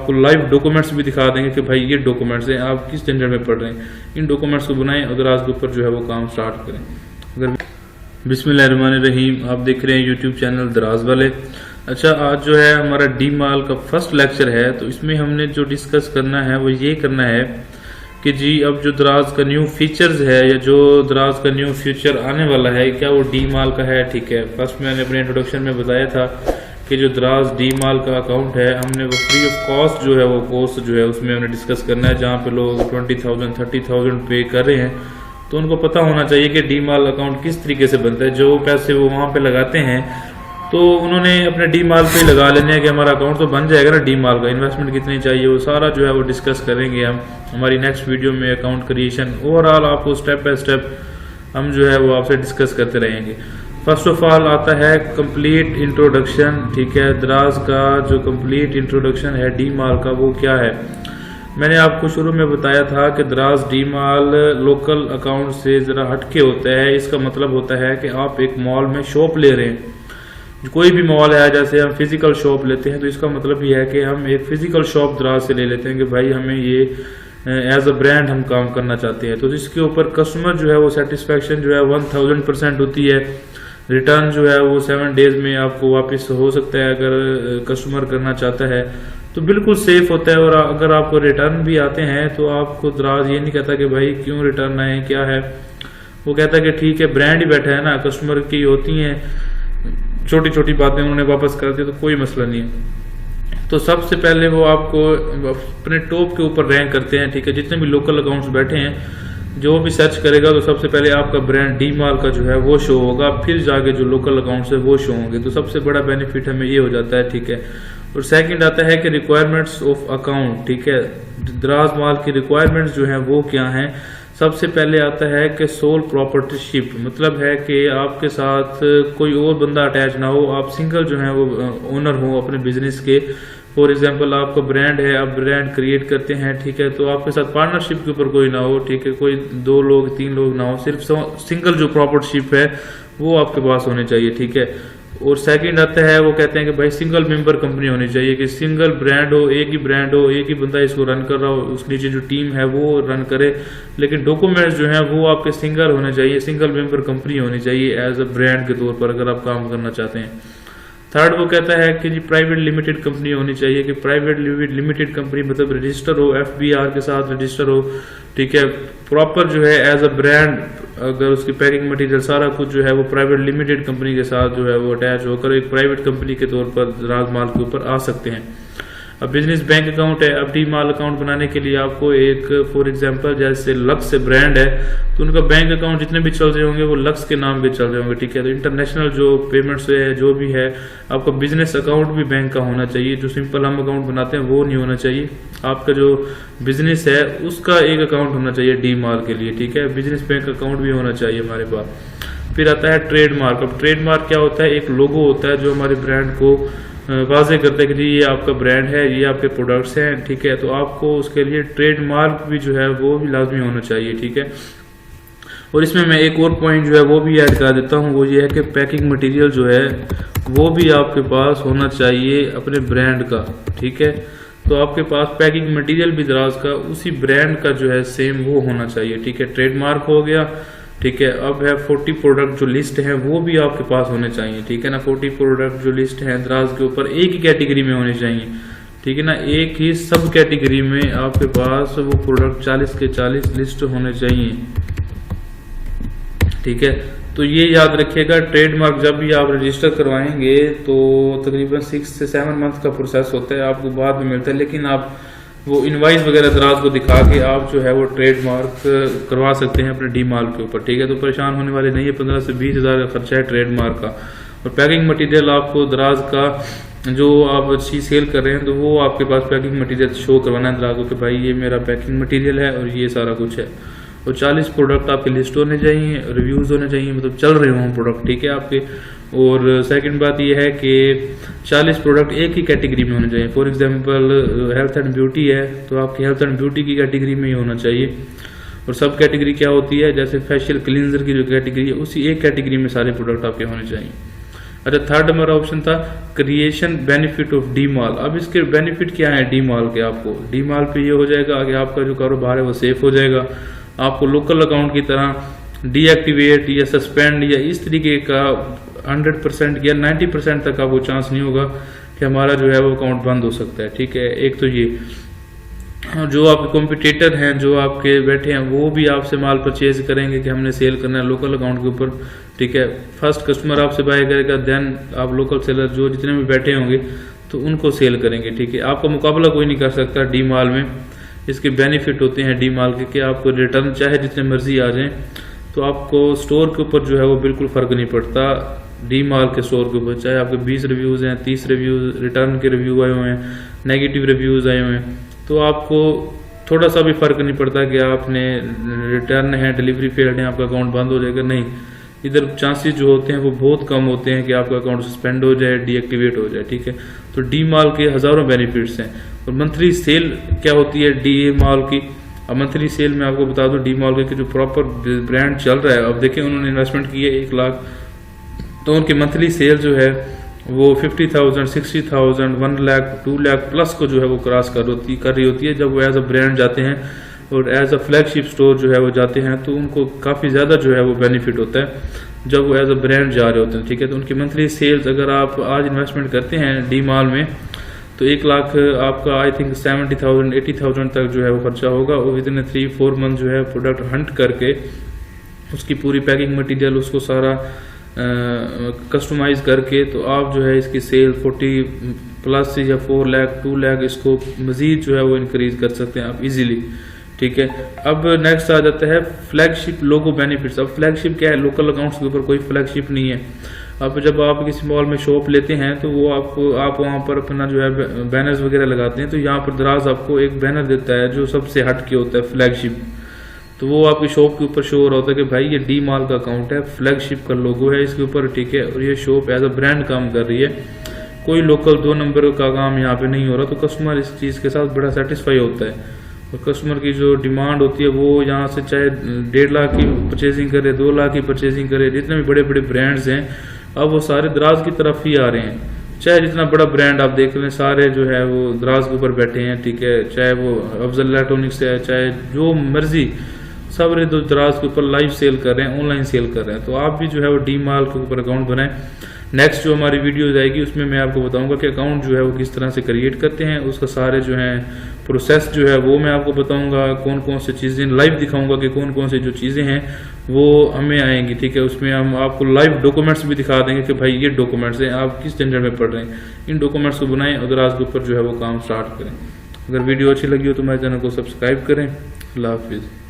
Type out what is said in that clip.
आपको live documents भी दिखा देंगे कि भाई ये डॉक्यूमेंट्स हैं, आप किस टेंडर में पढ़ रहे हैं, इन डॉक्यूमेंट्स को बनाएं और दराज के ऊपर जो है वो काम स्टार्ट करें। अगर बिस्मिल्लाहिर्रहमानिर्रहीम, आप देख रहे हैं यूट्यूब चैनल दराज वाले। अच्छा, आज जो है हमारा डी माल का फर्स्ट लेक्चर है, तो इसमें हमने जो डिस्कस करना है वो ये करना है कि जी अब जो दराज का न्यू फीचर्स है या जो दराज का न्यू फ्यूचर आने वाला है क्या वो डी माल का है। ठीक है, फर्स्ट मैंने अपने इंट्रोडक्शन में बताया था कि जो दराज डी माल का अकाउंट है हमने वो फ्री ऑफ कॉस्ट जो है वो कोर्स जो है उसमें हमने डिस्कस करना है, जहाँ पे लोग 20,000 30,000 पे कर रहे हैं। तो उनको पता होना चाहिए कि डी माल अकाउंट किस तरीके से बनता है। जो पैसे वो वहाँ पे लगाते हैं तो उन्होंने अपने डी माल पे लगा लेने हैं कि हमारा अकाउंट तो बन जाएगा ना। डी माल का इन्वेस्टमेंट कितनी चाहिए वो सारा जो है वो डिस्कस करेंगे हम हमारी नेक्स्ट वीडियो में। अकाउंट क्रिएशन ओवरऑल आपको स्टेप बाय स्टेप हम जो है वो आपसे डिस्कस करते रहेंगे। फर्स्ट ऑफ ऑल आता है कंप्लीट इंट्रोडक्शन। ठीक है, दराज का जो कंप्लीट इंट्रोडक्शन है डी माल का वो क्या है। मैंने आपको शुरू में बताया था कि दराज डी माल लोकल अकाउंट से ज़रा हटके होता है। इसका मतलब होता है कि आप एक मॉल में शॉप ले रहे हैं, कोई भी मॉल है, जैसे हम फिजिकल शॉप लेते हैं तो इसका मतलब ये है कि हम एक फिजिकल शॉप दराज से ले लेते हैं कि भाई हमें ये एज अ ब्रांड हम काम करना चाहते हैं। तो इसके ऊपर कस्टमर जो है वो सेटिस्फेक्शन जो है 1000% होती है। रिटर्न जो है वो 7 डेज में आपको वापस हो सकता है अगर कस्टमर करना चाहता है, तो बिल्कुल सेफ होता है। और अगर आपको रिटर्न भी आते हैं तो आपको दराज ये नहीं कहता कि भाई क्यों रिटर्न आए क्या है, वो कहता है कि ठीक है ब्रांड ही बैठा है ना, कस्टमर की होती हैं छोटी छोटी बातें उन्होंने वापस कर दी तो कोई मसला नहीं है। तो सबसे पहले वो आपको अपने टॉप के ऊपर रैंक करते हैं। ठीक है, जितने भी लोकल अकाउंट्स बैठे हैं जो भी सर्च करेगा तो सबसे पहले आपका ब्रांड डी माल का जो है वो शो होगा, फिर जाके जो लोकल अकाउंट्स है वो शो होंगे। तो सबसे बड़ा बेनिफिट हमें ये हो जाता है। ठीक है, और सेकंड आता है कि रिक्वायरमेंट्स ऑफ अकाउंट। ठीक है, दराज माल की रिक्वायरमेंट्स जो है वो क्या हैं। सबसे पहले आता है कि सोल प्रॉपर्टीशिप, मतलब है कि आपके साथ कोई और बंदा अटैच ना हो, आप सिंगल जो है वो ओनर हो अपने बिजनेस के। फॉर एग्जांपल आपका ब्रांड है, आप ब्रांड क्रिएट करते हैं, ठीक है, तो आपके साथ पार्टनरशिप के ऊपर कोई ना हो। ठीक है, कोई 2 लोग 3 लोग ना हो, सिर्फ सिंगल जो प्रॉपर्टीशिप है वो आपके पास होनी चाहिए। ठीक है, और सेकंड आता है वो कहते हैं कि भाई सिंगल मेंबर कंपनी होनी चाहिए, कि सिंगल ब्रांड हो, एक ही ब्रांड हो, एक ही बंदा इसको रन कर रहा हो, उसके नीचे जो टीम है वो रन करे, लेकिन डॉक्यूमेंट्स जो हैं वो आपके सिंगल होने चाहिए, सिंगल मेंबर कंपनी होनी चाहिए एज अ ब्रांड के तौर पर अगर आप काम करना चाहते हैं। थर्ड वो कहता है कि जी प्राइवेट लिमिटेड कंपनी होनी चाहिए, कि प्राइवेट लिमिटेड कंपनी मतलब रजिस्टर हो, FBR के साथ रजिस्टर हो। ठीक है, प्रॉपर जो है एज अ ब्रांड, अगर उसकी पैकिंग मटेरियल सारा कुछ जो है वो प्राइवेट लिमिटेड कंपनी के साथ जो है वो अटैच होकर एक प्राइवेट कंपनी के तौर पर दराज माल के ऊपर आ सकते हैं। अब बिजनेस बैंक अकाउंट है, अब डी माल अकाउंट बनाने के लिए आपको एक फॉर एग्जांपल जैसे लक्स से ब्रांड है तो उनका बैंक अकाउंट जितने भी चल रहे होंगे वो लक्स के नाम पे चल रहे होंगे। ठीक है, तो इंटरनेशनल जो पेमेंट्स है जो भी है, आपका बिजनेस अकाउंट भी बैंक का होना चाहिए। जो सिंपल हम अकाउंट बनाते हैं वो नहीं होना चाहिए, आपका जो बिजनेस है उसका एक अकाउंट होना चाहिए डी माल के लिए। ठीक है, बिजनेस बैंक अकाउंट भी होना चाहिए हमारे पास। फिर आता है ट्रेडमार्क। अब ट्रेडमार्क क्या होता है, एक लोगो होता है जो हमारे ब्रांड को वाजे करते हैं कि जी ये आपका ब्रांड है, ये आपके प्रोडक्ट्स हैं। ठीक है, तो आपको उसके लिए ट्रेडमार्क भी जो है वो भी लाजमी होना चाहिए। ठीक है, और इसमें मैं एक और पॉइंट जो है वो भी ऐड कर देता हूँ, वो ये है कि पैकिंग मटेरियल जो है वो भी आपके पास होना चाहिए अपने ब्रांड का। ठीक है, तो आपके पास पैकिंग मटेरियल भी दराज का उसी ब्रांड का जो है सेम वो होना चाहिए। ठीक है, ट्रेडमार्क हो गया। ठीक है, अब है 40 प्रोडक्ट जो लिस्ट है वो भी आपके पास होने चाहिए। ठीक है ना, 40 प्रोडक्ट जो लिस्ट है दराज के ऊपर एक ही कैटेगरी में होने चाहिए। ठीक है ना, एक ही सब कैटेगरी में आपके पास वो प्रोडक्ट 40 के 40 लिस्ट होने चाहिए। ठीक है, तो ये याद रखिएगा, ट्रेडमार्क जब भी आप रजिस्टर करवाएंगे तो तकरीबन 6 से 7 मंथ का प्रोसेस होता है, आपको बाद में मिलता है, लेकिन आप वो इनवाइस वगैरह दराज को दिखा के आप जो है वो ट्रेडमार्क करवा सकते हैं अपने डी माल के ऊपर। ठीक है, तो परेशान होने वाले नहीं है, 15 से 20 हज़ार का खर्चा है ट्रेडमार्क का। और पैकिंग मटेरियल आपको दराज का जो आप अच्छी सेल कर रहे हैं तो वो आपके पास पैकिंग मटेरियल शो करवाना है दराज को कि भाई ये मेरा पैकिंग मटेरियल है और ये सारा कुछ है। और 40 प्रोडक्ट आपके लिस्ट होने चाहिए, रिव्यूज़ होने चाहिए, मतलब चल रहे हों प्रोडक्ट। ठीक है आपके। और सेकंड बात यह है कि 40 प्रोडक्ट एक ही कैटेगरी में होने चाहिए। For example health and beauty है तो आपकी हेल्थ एंड ब्यूटी की कैटेगरी में ही होना चाहिए। और सब कैटेगरी क्या होती है, जैसे फेशियल क्लींजर की जो कैटेगरी है उसी एक कैटेगरी में सारे प्रोडक्ट आपके होने चाहिए। अच्छा, थर्ड हमारा ऑप्शन था क्रिएशन बेनिफिट ऑफ डीमॉल। अब इसके बेनिफिट क्या है डीमॉल के? आपको डीमॉल पे ये हो जाएगा कि आपका जो कारोबार है वो सेफ हो जाएगा। आपको लोकल अकाउंट की तरह डीएक्टिवेट या सस्पेंड या इस तरीके का 100% या 90% तक आपको चांस नहीं होगा कि हमारा जो है वो अकाउंट बंद हो सकता है। ठीक है, एक तो ये, जो आपके कॉम्पिटिटर हैं, जो आपके बैठे हैं, वो भी आपसे माल परचेज करेंगे कि हमने सेल करना है लोकल अकाउंट के ऊपर। ठीक है, फर्स्ट कस्टमर आपसे बाय करेगा, देन आप लोकल सेलर जो जितने भी बैठे होंगे तो उनको सेल करेंगे। ठीक है, आपका मुकाबला कोई नहीं कर सकता डी मॉल में। इसके बेनिफिट होते हैं डी मॉल के कि आपको रिटर्न चाहे जितने मर्जी आ जाएं तो आपको स्टोर के ऊपर जो है वो बिल्कुल फर्क नहीं पड़ता। डी मॉल के स्टोर के ऊपर चाहे आपके 20 रिव्यूज हैं, 30 रिव्यूज रिटर्न के रिव्यू आए हुए हैं, नेगेटिव रिव्यूज आए हुए हैं, तो आपको थोड़ा सा भी फर्क नहीं पड़ता कि आपने रिटर्न है, डिलीवरी फेल्ड है, आपका अकाउंट बंद हो जाएगा। नहीं, इधर चांसेस जो होते हैं वो बहुत कम होते हैं कि आपका अकाउंट सस्पेंड हो जाए, डीएक्टिवेट हो जाए। ठीक है, तो डी मॉल के हजारों बेनिफिट्स हैं। और मंथली सेल क्या होती है डी मॉल की? अब मंथली सेल में आपको बता दूं डी मॉल के जो प्रॉपर ब्रांड चल रहा है, अब देखिए उन्होंने इन्वेस्टमेंट की है 1 लाख, तो उनकी मंथली सेल जो है वो 50,000, 60,000, 1 लाख, 2 लाख प्लस को जो है वो क्रॉस कर रही होती है जब वो एज अ ब्रांड जाते हैं और एज अ फ्लैगशिप स्टोर जो है वो जाते हैं, तो उनको काफ़ी ज़्यादा जो है वो बेनिफिट होता है जब वो एज अ ब्रांड जा रहे होते हैं। ठीक है, तो उनकी मंथली सेल्स अगर आप आज इन्वेस्टमेंट करते हैं डी मॉल में तो 1 लाख आपका आई थिंक 70,000, 80,000 तक जो है वो खर्चा होगा। और विद इन 3-4 मंथ जो है प्रोडक्ट हंट करके उसकी पूरी पैकिंग मटेरियल उसको सारा कस्टमाइज करके तो आप जो है इसकी सेल 40 प्लस या 4 लाख, 2 लाख इसको मजीद जो है वो इंक्रीज कर सकते हैं आप इजीली। ठीक है, अब नेक्स्ट आ जाता है फ्लैगशिप लोगो बेनिफिट्स। अब फ्लैगशिप क्या है? लोकल अकाउंट्स के ऊपर कोई फ्लैगशिप नहीं है। अब जब आप किसी मॉल में शॉप लेते हैं तो वो आप वहाँ पर अपना जो है बैनर्स वगैरह लगाते हैं, तो यहाँ पर दराज आपको एक बैनर देता है जो सबसे हट के होता है फ्लैगशिप, तो वो आपकी शॉप के ऊपर शो हो रहा होता है कि भाई ये डी मॉल का अकाउंट है, फ्लैगशिप का लोगो है इसके ऊपर। ठीक है, और ये शॉप एज अ ब्रांड काम कर रही है, कोई लोकल 2 नंबर का काम यहाँ पे नहीं हो रहा। तो कस्टमर इस चीज़ के साथ बड़ा सेटिस्फाई होता है और कस्टमर की जो डिमांड होती है वो यहाँ से चाहे 1.5 लाख की परचेजिंग करे, 2 लाख की परचेजिंग करे, जितने भी बड़े बड़े ब्रांड्स हैं अब वो सारे दराज की तरफ ही आ रहे हैं। चाहे जितना बड़ा ब्रांड आप देख रहे हैं सारे जो है वो दराज के ऊपर बैठे हैं। ठीक है, चाहे वो अफजल इलेक्ट्रॉनिक्स है, चाहे जो मर्जी, सब तो दराज के ऊपर लाइव सेल कर रहे हैं, ऑनलाइन सेल कर रहे हैं। तो आप भी जो है वो डी मॉल के ऊपर अकाउंट बनाएं। नेक्स्ट जो हमारी वीडियो जाएगी उसमें मैं आपको बताऊंगा कि अकाउंट जो है वो किस तरह से क्रिएट करते हैं, उसका सारे जो है प्रोसेस जो है वो मैं आपको बताऊंगा, कौन कौन सी चीज़ें लाइव दिखाऊंगा कि कौन कौन सी जो चीज़ें हैं वो हमें आएंगी। ठीक है, उसमें हम आपको लाइव डॉक्यूमेंट्स भी दिखा देंगे कि भाई ये डॉक्यूमेंट्स हैं, आप किस झंझट में पढ़ रहे हैं, इन डॉक्यूमेंट्स को बनाएं और दराज के ऊपर जो है वो काम स्टार्ट करें। अगर वीडियो अच्छी लगी हो तो मेरे चैनल को सब्सक्राइब करें। अल्लाह हाफिज़।